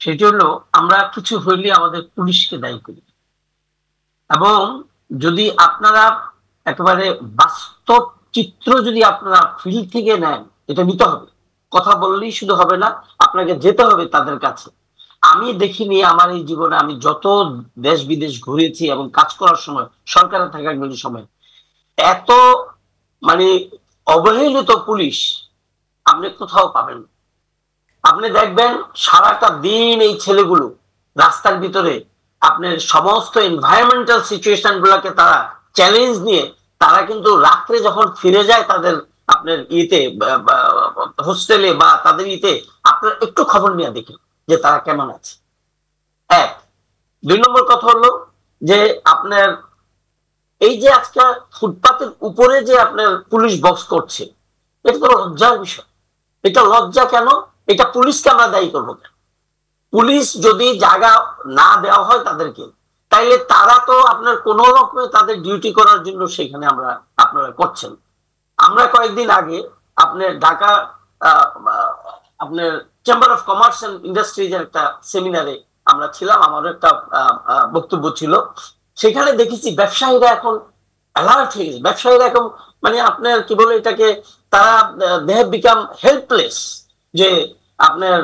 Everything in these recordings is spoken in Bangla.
সেটি হলো আমরা কিছু হইলে আমাদের পুলিশকে দায়ী করি, এবং যদি আপনারা একেবারে বাস্তব চিত্র যদি আপনারা ফিল্ড থেকে নেন, এটা নিতে হবে। কথা বললেই শুধু হবে না, আপনাকে যেতে হবে তাদের কাছে। আমি দেখিনি আমার এই জীবনে, আমি যত দেশ বিদেশ ঘুরেছি এবং কাজ করার সময়, সরকারে থাকাকালীন সময়, এত মানে অবহেলিত পুলিশ আপনি কোথাও পাবেন না। আপনি দেখবেন সারাটা দিন এই ছেলেগুলো রাস্তার ভিতরে আপনার সমস্ত এনভায়রনমেন্টাল সিচুয়েশন গুলাকে তারা চ্যালেঞ্জ নিয়ে তারা কিন্তু রাত্রে যখন ফিরে যায় তাদের আপনার ইতে হোস্টেলে বা তাদের ইতে, আপনার একটু খবর নিয়ে দেখেন যে তারা কেমন আছে। এক। দুই নম্বর কথা হলো যে আপনার এই যে আজকে ফুটপাতের উপরে যে আপনার পুলিশ বক্স করছে, এটা তো লজ্জার বিষয়। এটা লজ্জা কেন? এটা পুলিশকে আমরা দায়ী করবো কেন? পুলিশ যদি জায়গা না দেওয়া হয় তাদেরকে, তাইলে তারা তো আপনার কোন রকমে তাদের ডিউটি করার জন্য সেখানে আমরা আপনারা করছেন। আমরা কয়েকদিন আগে আপনার ঢাকা আপনার chamber of commerce and industries এর একটা সেমিনারে আমরা ছিলাম, আমারও একটা বক্তব্য ছিল। সেখানে দেখেছি ব্যবসায়ীরা এখন অ্যালার্ট হয়ে গেছে। ব্যবসায়ীরা এখন মানে আপনার কি বলে এটাকে, তারা দে হ্যাভ বিকাম হেল্পলেস, যে আপনার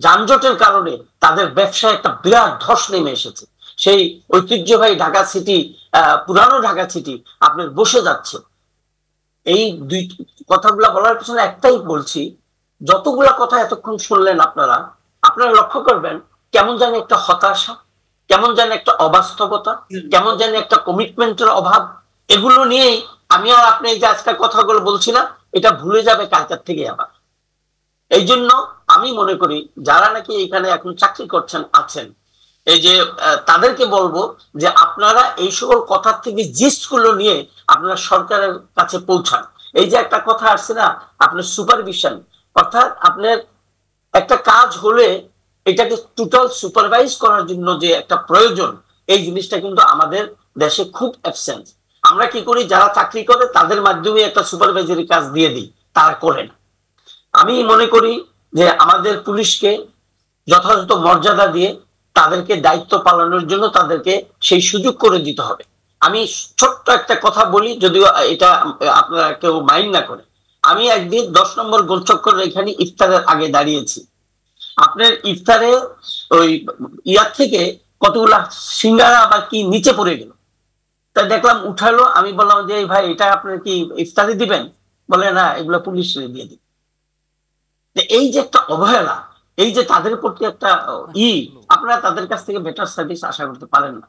যানজটের কারণে তাদের ব্যবসায় একটা বিরাট ধস নেমে এসেছে। সেই ঐতিহ্যবাহী ঢাকা সিটি, পুরানো ঢাকা সিটি আপনার বসে যাচ্ছে। এই দুই কথাগুলা বলার পিছনে একটাই বলছি, যতগুলা কথা এতক্ষণ শুনলেন আপনারা, আপনারা লক্ষ্য করবেন কেমন জানি একটা হতাশা, কেমন জানি একটা অবাস্তবতা, কেমন জানি একটা কমিটমেন্টের অভাব। এগুলো নিয়েই আমি আর আপনি এই যে আজকের কথাগুলো বলছি না, এটা ভুলে যাবে কালকার থেকে আবার। এই জন্য আমি মনে করি যারা নাকি এখানে এখন চাকরি করছেন আছেন, এই যে তাদেরকে বলবো যে আপনারা এই সকল কথার থেকে জিস্ট গুলো নিয়ে আপনারা সরকারের কাছে পৌঁছান। এই যে একটা কথা আসছে না, আপনার সুপারভিশন, অর্থাৎ আপনার একটা কাজ হলে এটাকে টোটাল সুপারভাইজ করার জন্য যে একটা প্রয়োজন, এই জিনিসটা কিন্তু আমাদের দেশে খুব অ্যাবসেন্ট। আমরা কি করি, যারা চাকরি করে তাদের মাধ্যমে একটা সুপারভাইজারি কাজ দিয়ে দিই, তারা করে না। আমি মনে করি যে আমাদের পুলিশকে যথাযথ মর্যাদা দিয়ে তাদেরকে দায়িত্ব পালনের জন্য তাদেরকে সেই সুযোগ করে দিতে হবে। আমি ছোট্ট একটা কথা বলি, যদিও এটা আপনারা কেউ মাইন্ড না করে। আমি একদিন 10 নম্বর গোলচক্করের এখানে ইফতারের আগে দাঁড়িয়েছি। আপনার ইফতারে ওই ইয়ার থেকে কতগুলা সিঙ্গারা আবার কি নিচে পড়ে গেল, তাই দেখলাম উঠালো। আমি বললাম যে ভাই এটা আপনার কি ইফতারি দিবেন? বলে না, এগুলো পুলিশ দিয়ে দিবে। এই যে একটা অবহেলা, এই যে তাদের প্রতি একটা আপনারা তাদের কাছ থেকে বেটার সার্ভিস আশা করতে পারেন না।